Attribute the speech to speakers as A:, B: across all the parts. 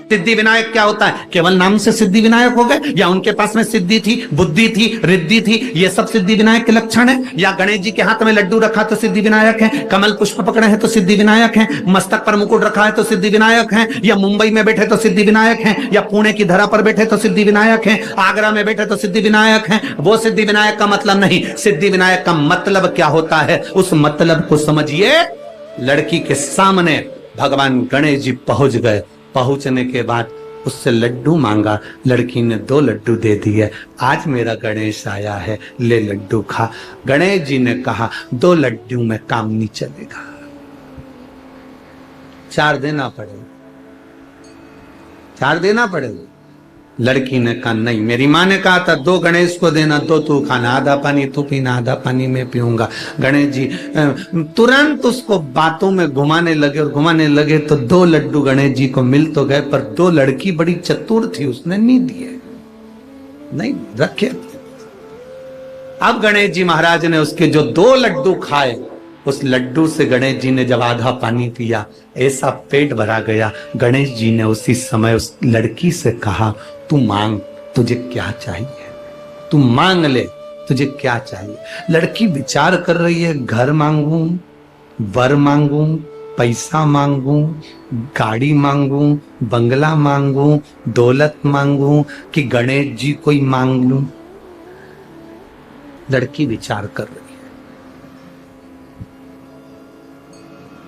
A: सिद्धि विनायक क्या होता है? केवल नाम से सिद्धि विनायक हो गए, या उनके पास में सिद्धि थी, बुद्धि थी, रिद्धि थी, ये सब सिद्धि विनायक के लक्षण है? या गणेश जी के हाथ में लड्डू रखा तो सिद्धि विनायक है, कमल पुष्प पकड़े हैं तो सिद्धि विनायक है, मस्तक पर मुकुट रखा है तो सिद्धि विनायक है, या मुंबई में बैठे तो सिद्धि विनायक है, या पुणे की धरा पर बैठे तो सिद्धि विनायक है, आगरा में बैठे तो सिद्धि विनायक है? वो सिद्धि विनायक का मतलब नहीं। सिद्धि विनायक का मतलब क्या होता है, उस मतलब को समझिए। लड़की के सामने भगवान गणेश जी पहुंच गए, पहुंचने के बाद उससे लड्डू मांगा, लड़की ने 2 लड्डू दे दिए। आज मेरा गणेश आया है, ले लड्डू खा। गणेश जी ने कहा 2 लड्डू में काम नहीं चलेगा, 4 देना पड़ेगा, 4 देना पड़ेगा। लड़की ने कहा नहीं, मेरी माँ ने कहा था 2 गणेश को देना, 2 तू खाना, आधा पानी तू पीना, आधा पानी मैं पीऊंगा। गणेश जी तुरंत उसको बातों में घुमाने लगे और घुमाने लगे तो 2 लड्डू गणेश जी को मिल तो गए, पर 2 लड़की बड़ी चतुर थी, उसने नहीं दिए, नहीं रखे। अब गणेश जी महाराज ने उसके जो 2 लड्डू खाए, उस लड्डू से गणेश जी ने जब आधा पानी पिया, ऐसा पेट भरा गया। गणेश जी ने उसी समय उस लड़की से कहा तू मांग, तुझे क्या चाहिए, तू मांग ले, तुझे क्या चाहिए। लड़की विचार कर रही है, घर मांगू, वर मांगू, पैसा मांगू, गाड़ी मांगू, बंगला मांगू, दौलत मांगू, कि गणेश जी को ही मांग लूं। लड़की विचार कर रही है।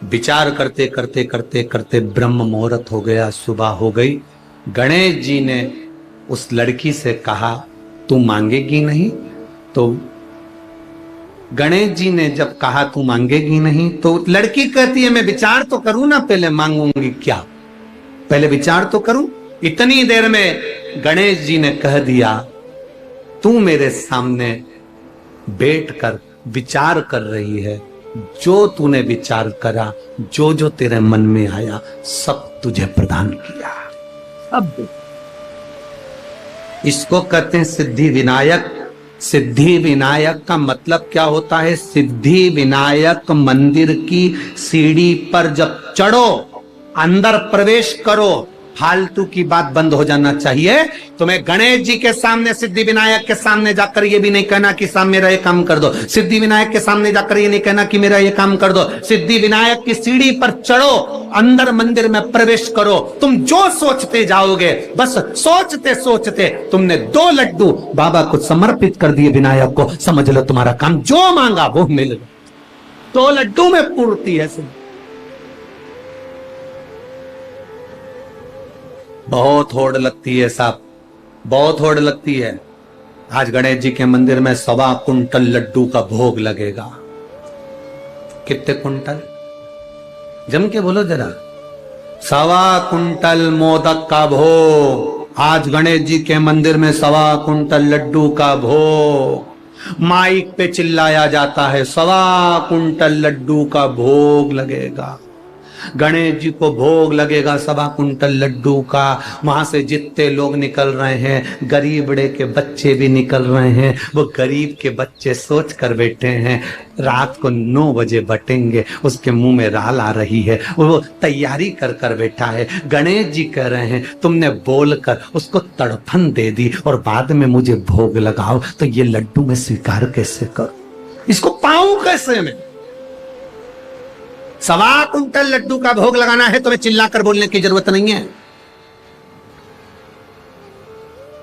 A: विचार करते करते करते करते ब्रह्म मुहूर्त हो गया, सुबह हो गई। गणेश जी ने उस लड़की से कहा तू मांगेगी नहीं? तो गणेश जी ने जब कहा तू मांगेगी नहीं, तो लड़की कहती है मैं विचार तो करूं ना, पहले मांगूंगी क्या, पहले विचार तो करूं। इतनी देर में गणेश जी ने कह दिया तू मेरे सामने बैठकर विचार कर रही है, जो तूने विचार करा, जो जो तेरे मन में आया, सब तुझे प्रदान किया। अब इसको कहते हैं सिद्धि विनायक। सिद्धि विनायक का मतलब क्या होता है? सिद्धि विनायक मंदिर की सीढ़ी पर जब चढ़ो, अंदर प्रवेश करो, फालतू की बात बंद हो जाना चाहिए। तुम्हें गणेश जी के सामने, सिद्धि विनायक के सामने जाकर ये भी नहीं कहना कि साहब मेरा ये काम कर दो। सिद्धि विनायक के सामने जाकर ये नहीं कहना कि मेरा ये काम कर दो। सिद्धि विनायक की सीढ़ी पर चढ़ो, अंदर मंदिर में प्रवेश करो। तुम जो सोचते जाओगे, बस सोचते सोचते तुमने 2 लड्डू बाबा को समर्पित कर दिए, विनायक को, समझ लो तुम्हारा काम जो मांगा वो मिल गया। 2 लड्डू में पूर्ति है। बहुत होड़ लगती है साहब, बहुत होड़ लगती है। आज गणेश जी के मंदिर में 1.25 कुंटल लड्डू का भोग लगेगा। कितने कुंटल? जम के बोलो जरा। 1.25 कुंटल मोदक का भोग। आज गणेश जी के मंदिर में 1.25 कुंटल लड्डू का भोग। माइक पे चिल्लाया जाता है 1.25 कुंटल लड्डू का भोग लगेगा। गणेश जी को भोग लगेगा 1.25 कुंटल लड्डू का। वहां से जितने लोग निकल रहे हैं, गरीब बड़े के बच्चे भी निकल रहे हैं। वो गरीब के बच्चे सोच कर बैठे हैं रात को 9 बजे बटेंगे, उसके मुंह में राल आ रही है, वो तैयारी कर कर बैठा है। गणेश जी कह रहे हैं तुमने बोलकर उसको तड़फन दे दी और बाद में मुझे भोग लगाओ, तो ये लड्डू मैं स्वीकार कैसे करूं, इसको पाऊं कैसे मैं? 1.25 कुंटल लड्डू का भोग लगाना है, तुम्हें चिल्लाकर बोलने की जरूरत नहीं है।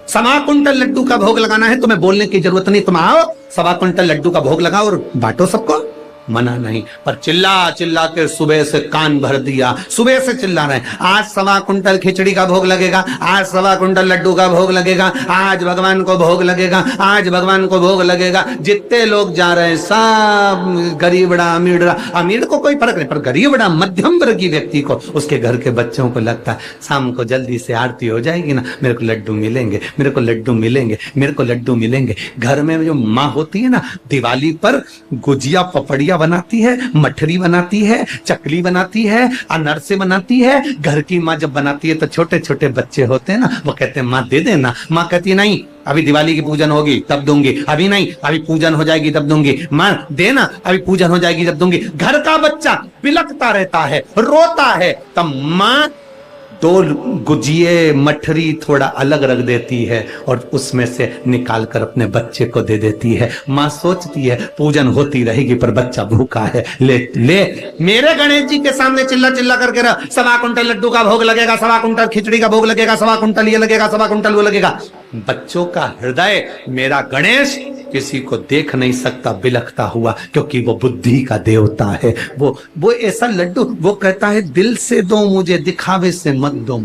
A: 1.25 कुंटल लड्डू का भोग लगाना है, तुम्हें बोलने की जरूरत नहीं। तुम आओ 1.25 कुंटल लड्डू का भोग लगाओ और बांटो सबको, मना नहीं। पर चिल्ला चिल्ला के सुबह से कान भर दिया, सुबह से चिल्ला रहे हैं आज 1.25 कुंटल खिचड़ी का भोग लगेगा, आज 1.25 कुंटल लड्डू का भोग लगेगा, आज भगवान को भोग लगेगा, आज भगवान को भोग लगेगा। जितने लोग जा रहे हैं सब गरीबड़ा अमीर, अमीर को कोई फर्क नहीं, पर गरीबड़ा मध्यम वर्गीय व्यक्ति को, उसके घर के बच्चों को लगता है शाम को जल्दी से आरती हो जाएगी ना, मेरे को लड्डू मिलेंगे, मेरे को लड्डू मिलेंगे, मेरे को लड्डू मिलेंगे। घर में जो माँ होती है ना, दिवाली पर गुजिया पपड़िया बनाती है, मठरी बनाती है, चकली बनाती है, अनरसे बनाती है। घर की माँ जब बनाती है तो छोटे छोटे बच्चे होते हैं ना, वो कहते हैं माँ दे देना। माँ कहती है नहीं, अभी दिवाली की पूजन होगी तब दूंगी, अभी नहीं, अभी पूजन हो जाएगी तब दूंगी। माँ देना, अभी पूजन हो जाएगी तब दूंगी। घर का बच्चा बिलखता रहता है, रोता है, तब माँ दो गुजिये मठरी थोड़ा अलग रख देती है और उसमें से निकाल कर अपने बच्चे को दे देती है। माँ सोचती है पूजन होती रहेगी पर बच्चा भूखा है, ले ले मेरे गणेश जी के सामने चिल्ला चिल्ला करके रह, 1.25 कुंटल लड्डू का भोग लगेगा, 1.25 कुंटल खिचड़ी का भोग लगेगा, 1.25 कुंटल ये लगेगा, 1.25 कुंटल वो लगेगा। बच्चों का हृदय मेरा गणेश किसी को देख नहीं सकता बिलखता हुआ, क्योंकि वो बुद्धि का देवता है। वो ऐसा लड्डू, वो कहता है दिल से दो मुझे, दिखावे से मत दो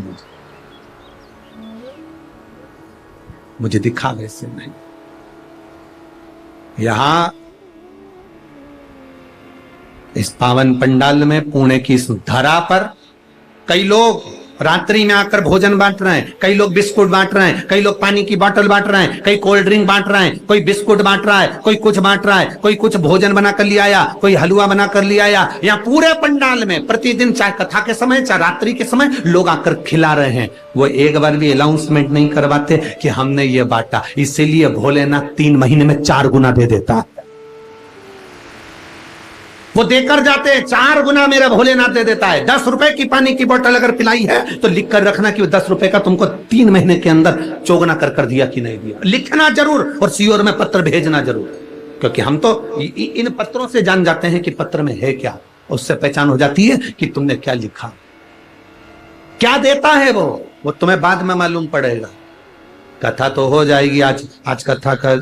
A: मुझे दिखावे से नहीं। यहां इस पावन पंडाल में, पुणे की इस धरा पर कई लोग रात्रि में आकर भोजन बांट रहे हैं, कई लोग बिस्कुट बांट रहे हैं, कई लोग पानी की बोतल बांट रहे हैं, कई कोल्ड ड्रिंक बांट रहे हैं, कोई बिस्कुट बांट रहा है, कोई कुछ बांट रहा है, कोई कुछ भोजन बना कर ले आया, कोई हलवा बना कर ले आया। यहाँ पूरे पंडाल में प्रतिदिन चाहे कथा के समय चाहे रात्रि के समय लोग आकर खिला रहे हैं। वो एक बार भी अनाउंसमेंट नहीं करवाते कि हमने ये बांटा, इसीलिए भोलेनाथ 3 महीने में 4 गुना दे देता है। वो देकर जाते हैं, 4 गुना मेरा भोलेनाथ दे देता है। 10 रुपए की पानी की बोतल अगर पिलाई है तो लिख कर रखना कि वो 10 रुपए का तुमको 3 महीने के अंदर चौगुना कर दिया कि नहीं दिया। लिखना जरूर और सीओर में पत्र भेजना जरूर, क्योंकि हम तो इन पत्रों से जान जाते हैं कि पत्र में है क्या, उससे पहचान हो जाती है कि तुमने क्या लिखा। क्या देता है वो तुम्हें बाद में मालूम पड़ेगा। कथा तो हो जाएगी। आज कथा का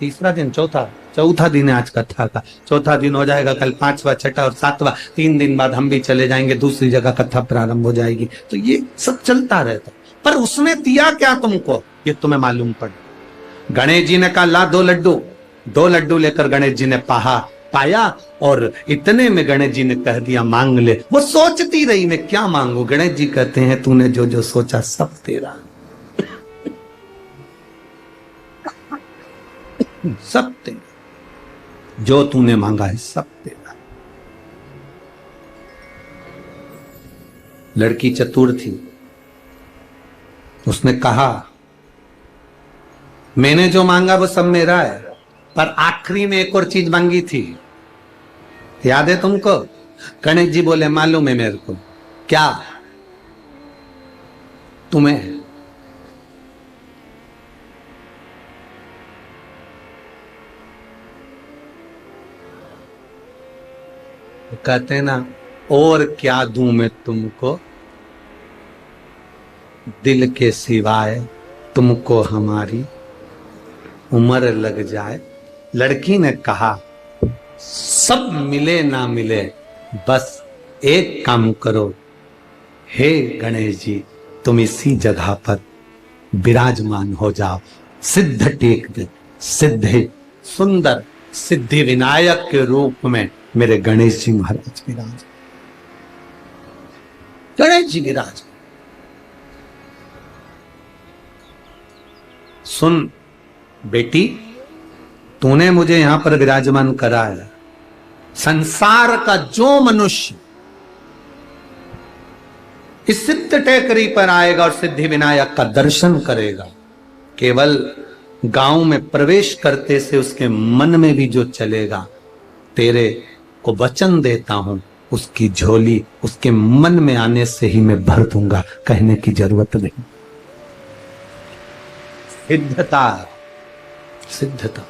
A: तीसरा दिन, चौथा दिन है आज कथा का। चौथा दिन हो जाएगा, कल 5वां, 6वां और 7वां, 3 दिन बाद हम भी चले जाएंगे, दूसरी जगह कथा प्रारंभ हो जाएगी। तो ये सब चलता रहता, पर उसने दिया क्या तुमको ये तुम्हें मालूम पड़े। गणेश जी ने कहा ला 2 लड्डू लेकर गणेश जी ने पाया और इतने में गणेश जी ने कह दिया मांग ले। वो सोचती रही मैं क्या मांगू। गणेश जी कहते हैं तूने जो जो सोचा सब तेरा, सब तेरा, जो तूने मांगा है सब तेरा। लड़की चतुर थी, उसने कहा मैंने जो मांगा वो सब मेरा है, पर आखिरी में एक और चीज मांगी थी, याद है तुमको? गणेश जी बोले मालूम है मेरे को। क्या? तुम्हें। कहते हैं ना, और क्या दूं मैं तुमको, दिल के सिवाय तुमको हमारी उम्र लग जाए। लड़की ने कहा सब मिले ना मिले, बस एक काम करो, हे गणेश जी तुम इसी जगह पर विराजमान हो जाओ। सिद्ध टेक दे, सिद्धि सुंदर सिद्धि विनायक के रूप में मेरे गणेश जी महाराज विराज। गणेश जी विराज। सुन बेटी, तूने मुझे यहां पर विराजमान करा है। संसार का जो मनुष्य इस सिद्ध टेकरी पर आएगा और सिद्धि विनायक का दर्शन करेगा, केवल गांव में प्रवेश करते से उसके मन में भी जो चलेगा, तेरे को वचन देता हूं, उसकी झोली उसके मन में आने से ही मैं भर दूंगा, कहने की जरूरत नहीं। सिद्धता, सिद्धता।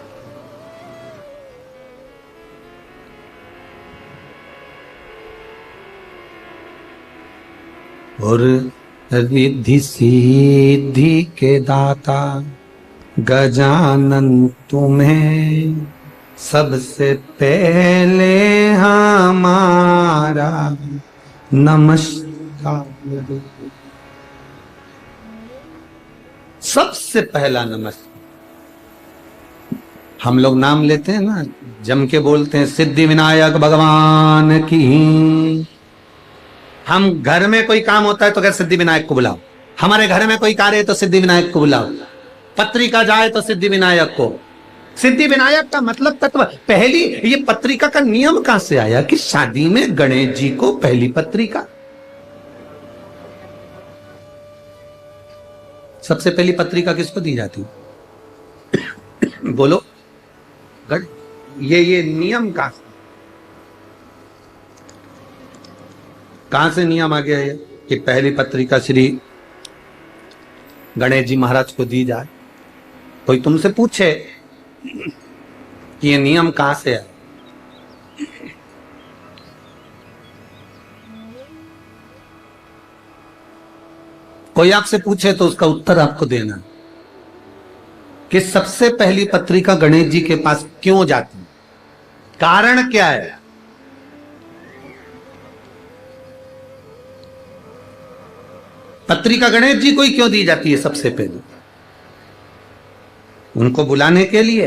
A: और रिद्धि सिद्धि के दाता गजानन तुम्हें सबसे पहले हमारा नमस्कार। सबसे पहला नमस्कार। हम लोग नाम लेते हैं ना, जम के बोलते हैं सिद्धि विनायक भगवान की। हम घर में कोई काम होता है तो क्या सिद्धि विनायक को बुलाओ, हमारे घर में कोई कार्य है तो सिद्धि विनायक को बुलाओ, पत्रिका जाए तो सिद्धि विनायक को। सिद्धि विनायक का मतलब तत्व। पहली ये पत्रिका का नियम कहां से आया कि शादी में गणेश जी को पहली पत्रिका? सबसे पहली पत्रिका किसको दी जाती? बोलो। ये नियम कहां से नियम आ गया है? कि पहली पत्रिका श्री गणेश जी महाराज को दी जाए। कोई तुमसे पूछे कि ये नियम कहां से है, कोई आपसे पूछे तो उसका उत्तर आपको देना कि सबसे पहली पत्रिका गणेश जी के पास क्यों जाती है, कारण क्या है। पत्रिका गणेश जी को ही क्यों दी जाती है सबसे पहले? उनको बुलाने के लिए।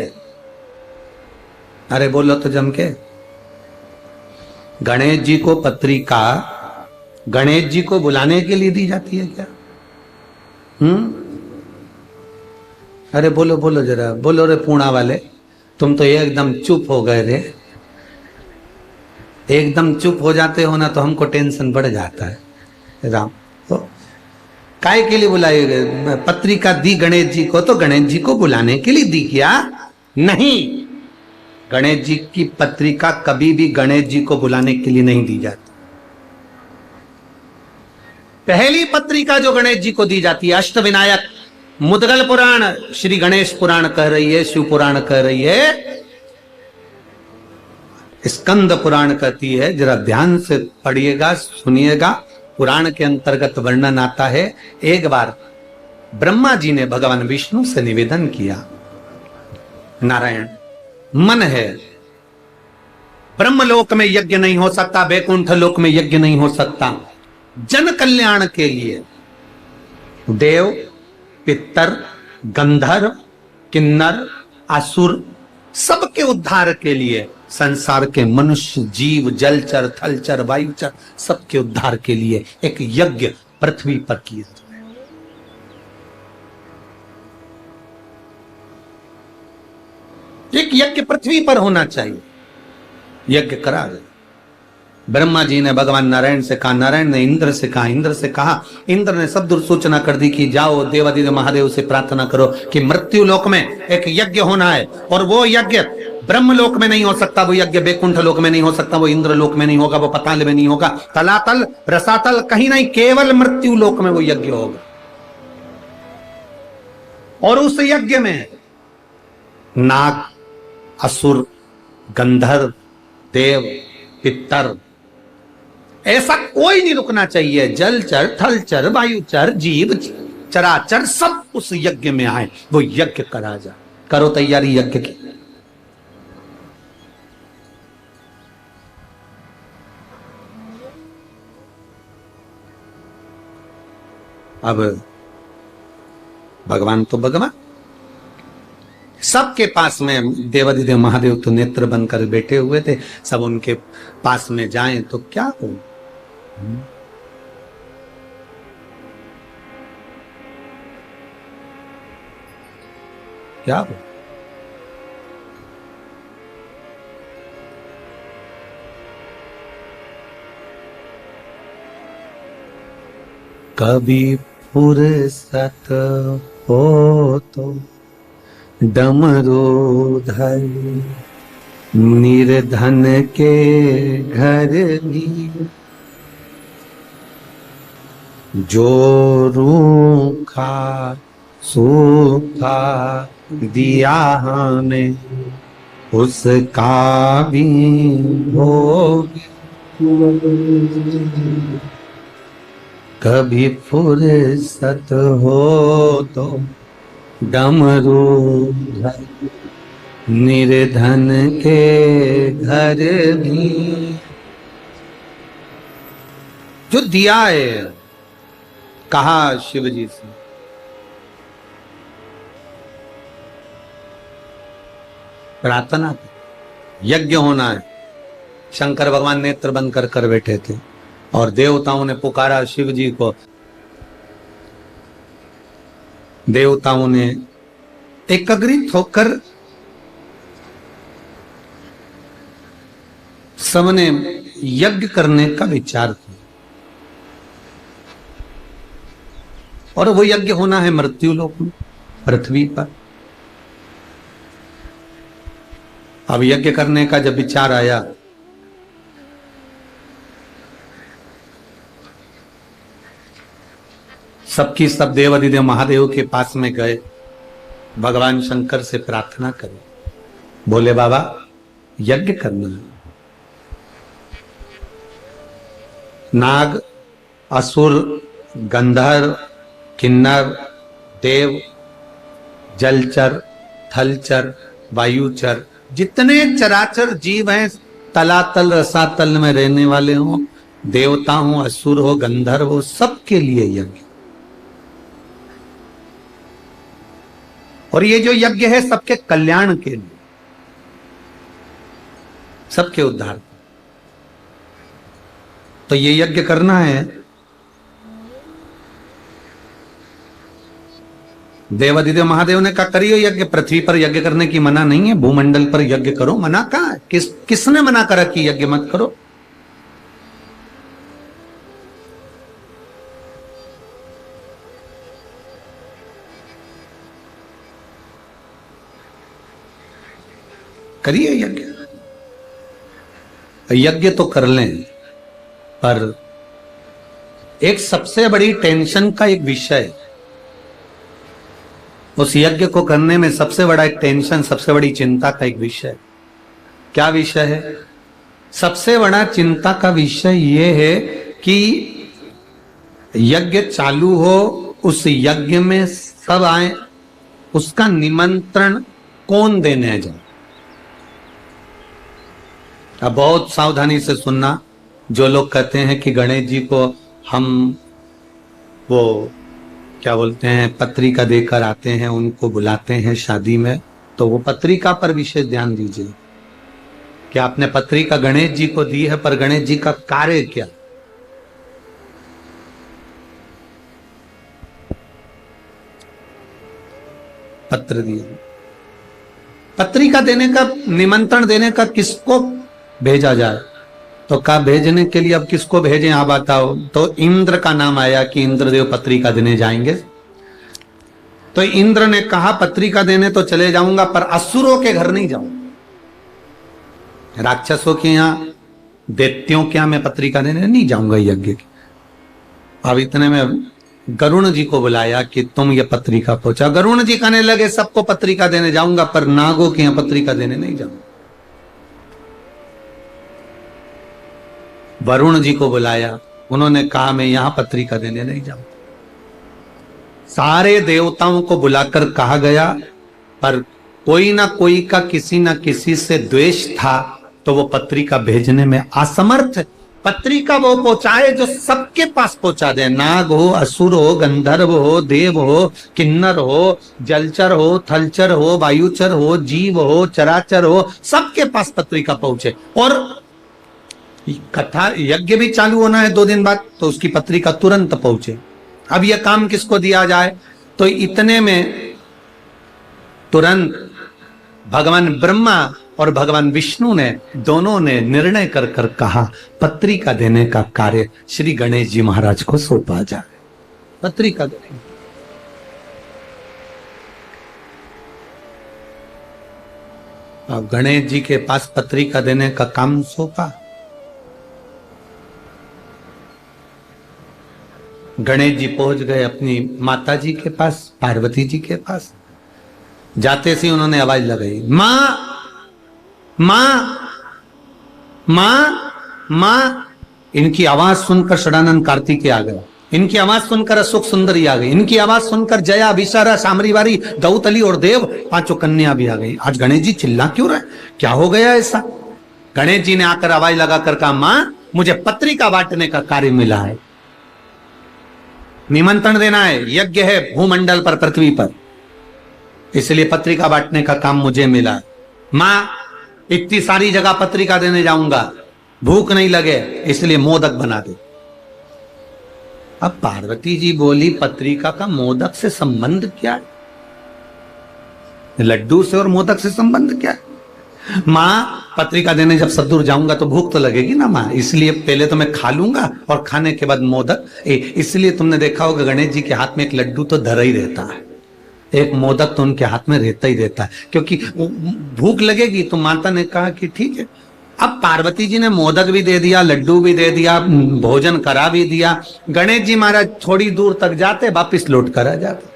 A: अरे बोलो तो जम के। गणेश जी को पत्रिका गणेश जी को बुलाने के लिए दी जाती है क्या? अरे बोलो बोलो जरा, बोलो रे पूणा वाले, तुम तो एकदम चुप हो गए रे। एकदम चुप हो जाते हो ना तो हमको टेंशन बढ़ जाता है। राम तो काय के लिए बुलाई गए? पत्रिका दी गणेश जी को तो गणेश जी को बुलाने के लिए दी क्या? नहीं, गणेश जी की पत्रिका कभी भी गणेश जी को बुलाने के लिए नहीं दी जाती। पहली पत्रिका जो गणेश जी को दी जाती है, अष्टविनायक मुद्गल पुराण, श्री गणेश पुराण कह रही है, शिव पुराण कह रही है, स्कंद पुराण कहती है। जरा ध्यान से पढ़िएगा, सुनिएगा। पुराण के अंतर्गत वर्णन आता है, एक बार ब्रह्मा जी ने भगवान विष्णु से निवेदन किया, नारायण मन है, ब्रह्मलोक में यज्ञ नहीं हो सकता, वैकुंठ लोक में यज्ञ नहीं हो सकता, जन कल्याण के लिए देव, पितर, गंधर्व, किन्नर, असुर सबके उद्धार के लिए, संसार के मनुष्य, जीव, जलचर, थलचर, वायुचर सबके उद्धार के लिए एक यज्ञ पृथ्वी पर किया जाए। एक यज्ञ पृथ्वी पर होना चाहिए। यज्ञ करा गया। ब्रह्मा जी ने भगवान नारायण से कहा, नारायण ने इंद्र से कहा, इंद्र से कहा, इंद्र ने सब सूचना कर दी कि जाओ देवादिदेव महादेव से प्रार्थना करो कि मृत्यु लोक में एक यज्ञ होना है, और वो यज्ञ ब्रह्म लोक में नहीं हो सकता, वो यज्ञ वैकुंठ लोक में नहीं हो सकता, वो इंद्र लोक में नहीं होगा, वो पाताल में नहीं होगा, तलातल रसातल कहीं नहीं, केवल मृत्यु लोक में वो यज्ञ होगा। और उस यज्ञ में नाग, असुर, गंधर्व, देव, पितर, ऐसा कोई नहीं रुकना चाहिए। जलचर, थलचर, वायुचर, जीव, चराचर सब उस यज्ञ में आए, वो यज्ञ करा जाए। करो तैयारी यज्ञ की। अब भगवान तो भगवान, सबके पास में देवादिदेव महादेव तो नेत्र बनकर बैठे हुए थे, सब उनके पास में जाएं तो क्या हो? क्या हो? कभी फुर्सत हो तो डमरू धर, निर्धन के घर भी जो रूखा सूखा दिया हमें, उसका भी भोग। कभी फुर्सत हो तो डमरू धर, निर्धन के घर भी जो दिया है। कहा शिव जी से, प्रार्थना, यज्ञ होना है। शंकर भगवान नेत्र बंद कर बैठे थे और देवताओं ने पुकारा शिव जी को। देवताओं ने एकत्रित होकर सबने यज्ञ करने का विचार किया, और वो यज्ञ होना है मृत्यु लोक में, पृथ्वी पर। अब यज्ञ करने का जब विचार आया, सबकी सब देवाधिदेव महादेव के पास में गए, भगवान शंकर से प्रार्थना करी, बोले बाबा यज्ञ करना है। नाग, असुर, गंधर्व, किन्नर, देव, जलचर, थलचर, वायुचर, जितने चराचर जीव हैं, तलातल रसातल में रहने वाले हों, देवता हो, असुर हो, गंधर्व हो, सबके लिए यज्ञ। और ये जो यज्ञ है सबके कल्याण के लिए, सबके उद्धार। तो ये यज्ञ करना है। देवाधिदेव महादेव ने कहा करियो यज्ञ। पृथ्वी पर यज्ञ करने की मना नहीं है, भूमंडल पर यज्ञ करो। मना कहां है? किसने मना करा कि यज्ञ मत करो? करिए यज्ञ। यज्ञ तो कर लें, पर एक सबसे बड़ी टेंशन का एक विषय, उस यज्ञ को करने में सबसे बड़ा एक टेंशन, सबसे बड़ी चिंता का एक विषय, क्या विषय है? सबसे बड़ा चिंता का विषय यह है कि यज्ञ चालू हो, उस यज्ञ में सब आए, उसका निमंत्रण कौन देने जाए। अब बहुत सावधानी से सुनना। जो लोग कहते हैं कि गणेश जी को हम वो क्या बोलते हैं पत्रिका देकर आते हैं, उनको बुलाते हैं शादी में, तो वो पत्रिका पर विशेष ध्यान दीजिए कि आपने पत्रिका गणेश जी को दी है, पर गणेश जी का कार्य क्या? पत्र दिया, पत्रिका देने का, निमंत्रण देने का किसको भेजा जाए? तो कहा भेजने के लिए अब किसको भेजें आप बताओ। तो इंद्र का नाम आया कि इंद्रदेव पत्रिका देने जाएंगे। तो इंद्र ने कहा पत्रिका देने तो चले जाऊंगा, पर असुरों के घर नहीं जाऊंगा, राक्षसों के यहां, दैत्यों के यहां मैं पत्रिका देने नहीं जाऊंगा यज्ञ की। अब इतने में गरुण जी को बुलाया कि तुम ये पत्रिका पहुंचा। गरुण जी कहने लगे सबको पत्रिका देने जाऊंगा, पर नागों के यहां पत्रिका देने नहीं जाऊंगा। वरुण जी को बुलाया, उन्होंने कहा मैं यहां पत्रिका देने नहीं जाऊंगा। सारे देवताओं को बुलाकर कहा गया, पर कोई ना कोई का किसी ना किसी से द्वेष था, तो वो पत्रिका भेजने में असमर्थ। पत्रिका वो पहुंचाए जो सबके पास पहुंचा दे, नाग हो, असुर हो, गंधर्व हो, देव हो, किन्नर हो, जलचर हो, थलचर हो, वायुचर हो, जीव हो, चराचर हो, सबके पास पत्रिका पहुंचे। और कथा यज्ञ भी चालू होना है 2 दिन बाद, तो उसकी पत्रिका तुरंत पहुंचे। अब यह काम किसको दिया जाए? तो इतने में तुरंत भगवान ब्रह्मा और भगवान विष्णु ने, दोनों ने निर्णय कर कर कहा पत्रिका देने का कार्य श्री गणेश जी महाराज को सौंपा जाए। पत्रिका देने, अब गणेश जी के पास पत्रिका देने का काम सौंपा। गणेश जी पहुंच गए अपनी माता जी के पास, पार्वती जी के पास। जाते से उन्होंने आवाज लगाई, मां मां मां मां। इनकी आवाज सुनकर षडानंद कार्तिकेय आ गया, इनकी आवाज सुनकर अशोक सुंदरी आ गई, इनकी आवाज सुनकर जया, विशारा, सामरीवारी, दौतली और देव, 5 कन्या भी आ गई। आज गणेश जी चिल्ला क्यों रहे? क्या हो गया ऐसा? गणेश जी ने आकर आवाज लगाकर कहा, मां मुझे पत्रिका बांटने का कार्य मिला है, निमंत्रण देना है, यज्ञ है भूमंडल पर, पृथ्वी पर, इसलिए पत्रिका बांटने का काम मुझे मिला। मां इतनी सारी जगह पत्रिका देने जाऊंगा, भूख नहीं लगे इसलिए मोदक बना दे। अब पार्वती जी बोली पत्रिका का मोदक से संबंध क्या है? लड्डू से और मोदक से संबंध क्या है? मां पत्रिका देने जब सब दूर जाऊंगा तो भूख तो लगेगी ना मां, इसलिए पहले तो मैं खा लूंगा और खाने के बाद मोदक। इसलिए तुमने देखा होगा गणेश जी के हाथ में एक लड्डू तो धरा ही रहता है, एक मोदक तो उनके हाथ में रहता ही रहता है, क्योंकि भूख लगेगी। तो माता ने कहा कि ठीक है। अब पार्वती जी ने मोदक भी दे दिया, लड्डू भी दे दिया, भोजन करा भी दिया। गणेश जी महाराज थोड़ी दूर तक जाते, वापिस लौट कर आ जाते।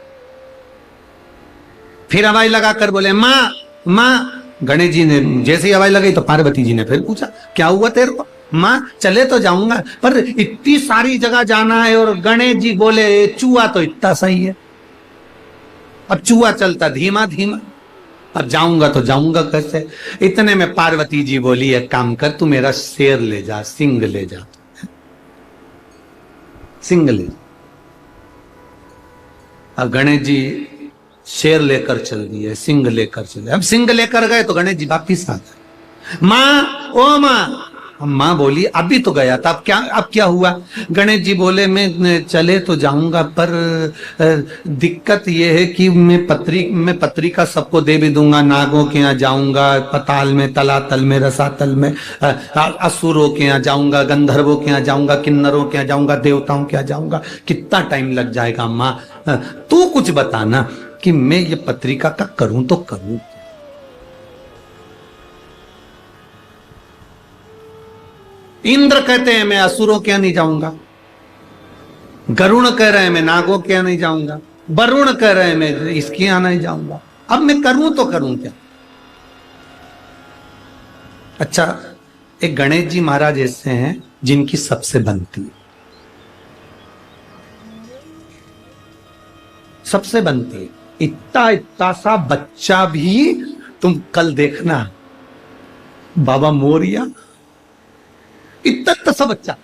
A: फिर हवाई लगाकर बोले माँ माँ। गणेश जी ने जैसे ही हवाई लगाई तो पार्वती जी ने फिर पूछा क्या हुआ तेरे को? माँ चले तो जाऊंगा, पर इतनी सारी जगह जाना है। और गणेश जी बोले चूहा तो इतना सही है, अब चूहा चलता धीमा धीमा, अब जाऊंगा तो जाऊंगा कैसे? इतने में पार्वती जी बोली एक काम कर, तू मेरा शेर ले जा, सिंह ले जा, सिंह ले जा। अब गणेश जी शेर लेकर चल दिए, सिंह लेकर चले। अब सिंह लेकर गए तो गणेश जी वापिस आ गए। माँ ओ माँ। माँ बोली अभी तो गया था, अब क्या हुआ? गणेश जी बोले मैं चले तो जाऊंगा, पर दिक्कत यह है कि मैं पत्रिका सबको दे भी दूंगा, नागों के यहाँ जाऊंगा, पताल में, तलातल में, रसातल में, असुरों के यहाँ जाऊंगा, गंधर्वों के यहाँ जाऊंगा, किन्नरों के यहाँ जाऊंगा, देवताओं के यहाँ जाऊंगा, कितना टाइम लग जाएगा? माँ तू कुछ बताना कि मैं ये पत्रिका का करूं तो करूं। इंद्र कहते हैं मैं असुरों के यहाँ नहीं जाऊंगा, गरुण कह रहे हैं मैं नागों के यहाँ नहीं जाऊंगा, वरुण कह रहे हैं मैं इसके यहाँ नहीं जाऊंगा, अब मैं करूं तो करूं क्या? अच्छा, एक गणेश जी महाराज ऐसे हैं जिनकी सबसे बनती है, सबसे बनती है। इतना इतना सा बच्चा भी, तुम कल देखना बाबा मोरिया, इतना सा बच्चा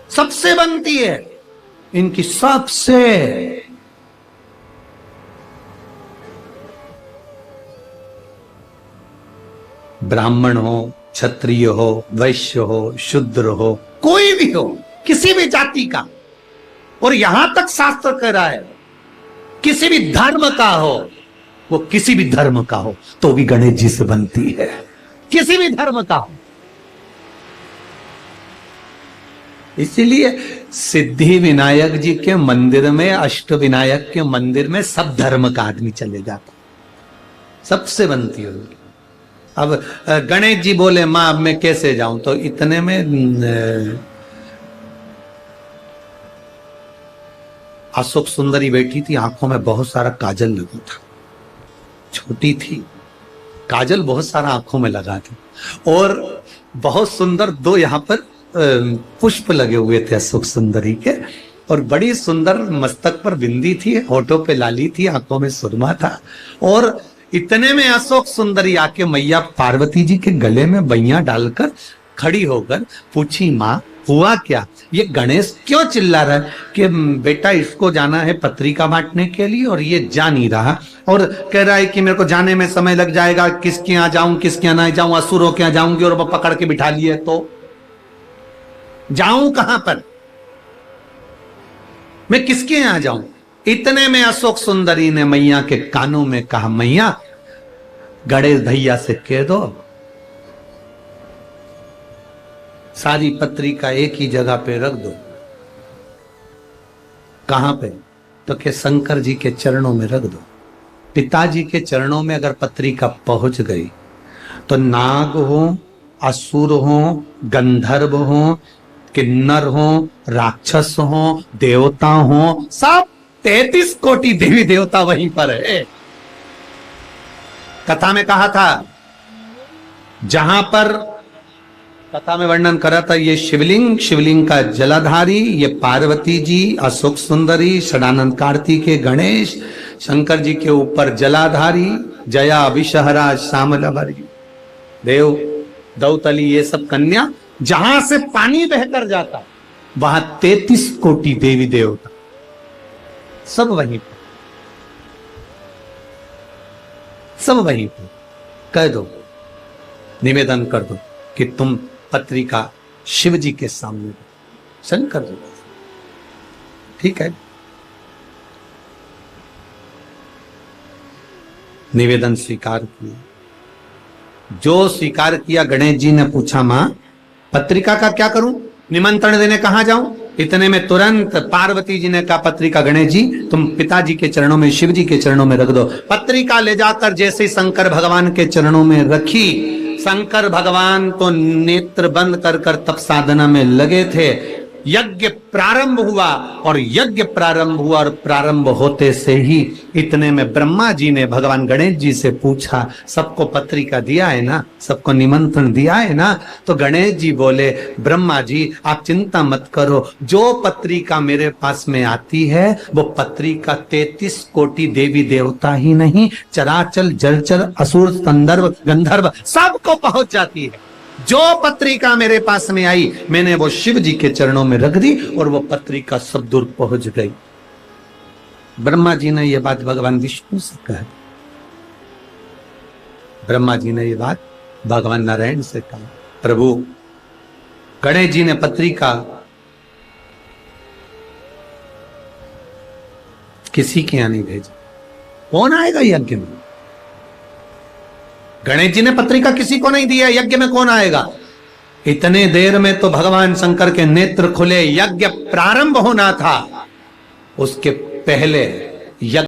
A: सबसे बनती है इनकी, सबसे। ब्राह्मण हो, क्षत्रिय हो, वैश्य हो, शूद्र हो, कोई भी हो, किसी भी जाति का, और यहां तक शास्त्र कह रहा है किसी भी धर्म का हो, वो किसी भी धर्म का हो तो भी गणेश जी से बनती है, किसी भी धर्म का हो। इसीलिए सिद्धि विनायक जी के मंदिर में, अष्ट विनायक के मंदिर में सब धर्म का आदमी चले जाता, सबसे बनती है। अब गणेश जी बोले मां अब मैं कैसे जाऊं? तो इतने में अशोक सुंदरी बैठी थी, आंखों में बहुत सारा काजल लगा था, छोटी थी, काजल बहुत सारा आंखों में लगा था, और बहुत सुंदर दो यहाँ पर पुष्प लगे हुए थे अशोक सुंदरी के, और बड़ी सुंदर मस्तक पर बिंदी थी, होठों पे लाली थी, आंखों में सुरमा था। और इतने में अशोक सुंदरी आके मैया पार्वती जी के गले में बैया डालकर खड़ी होकर पूछी माँ हुआ क्या? ये गणेश क्यों चिल्ला रहा है कि बेटा इसको जाना है पत्रिका बांटने के लिए और ये जा नहीं रहा, और कह रहा है कि मेरे को जाने में समय लग जाएगा, किसके यहाँ जाऊं किसके यहाँ नहीं जाऊं, असुरों के यहाँ जाऊंगी और वो पकड़ के बिठा लिए तो जाऊं कहां पर, मैं किसके यहाँ जाऊं? इतने में अशोक सुंदरी ने मैया के कानों में कहा मैया गणेश भैया से कह दो सारी पत्रिका एक ही जगह पे रख दो। कहां पे? तो के शंकर जी के चरणों में रख दो। पिताजी के चरणों में अगर पत्रिका पहुंच गई तो नाग हो, असुर हो, गंधर्व हो, किन्नर हो, राक्षस हो, देवता हो, सब 33 कोटि देवी देवता वहीं पर है। कथा में कहा था, जहां पर कथा में वर्णन करा था, ये शिवलिंग, शिवलिंग का जलाधारी, ये पार्वती जी, अशोक सुंदरी, षडानंद कार्तिकेय, गणेश, शंकर जी के ऊपर जलाधारी, जया, विषहरा, श्यामलवरी, देव, दौतली, ये सब कन्या, जहां से पानी बहकर जाता वहां 33 कोटि देवी देवता सब वहीं पर, सब वहीं पर। कह दो, निवेदन कर दो कि तुम पत्रिका शिव जी के सामने, शंकर जी, ठीक है? निवेदन स्वीकार किया। जो स्वीकार किया, गणेश जी ने पूछा मां पत्रिका का क्या करूं, निमंत्रण देने कहां जाऊं? इतने में तुरंत पार्वती जी ने कहा पत्रिका गणेश जी तुम पिताजी के चरणों में, शिव जी के चरणों में रख दो। पत्रिका ले जाकर जैसे ही शंकर भगवान के चरणों में रखी, शंकर भगवान तो नेत्र बंद कर कर तप साधना में लगे थे। यज्ञ प्रारंभ हुआ और यज्ञ प्रारंभ हुआ और प्रारंभ होते से ही इतने में ब्रह्मा जी ने भगवान गणेश जी से पूछा, सबको पत्रिका दिया है ना, सबको निमंत्रण दिया है ना? तो गणेश जी बोले, ब्रह्मा जी आप चिंता मत करो, जो पत्रिका मेरे पास में आती है वो पत्रिका 33 कोटि देवी देवता ही नहीं, चराचल जलचर असुर संदर्भ गंधर्व सबको पहुंच जाती है। जो पत्रिका मेरे पास में आई मैंने वो शिव जी के चरणों में रख दी और वो पत्रिका सब दूर पहुंच गई। ब्रह्मा जी ने ये बात भगवान विष्णु से कहा, ब्रह्मा जी ने ये बात भगवान नारायण से कहा। प्रभु गणेश जी ने पत्रिका किसी के यहां नहीं भेजी, कौन आएगा यज्ञ में? गणेश जी ने पत्रिका किसी को नहीं दिया, यज्ञ में कौन आएगा? इतने देर में तो भगवान शंकर के नेत्र खुले, यज्ञ प्रारंभ होना था, उसके पहले यज्ञ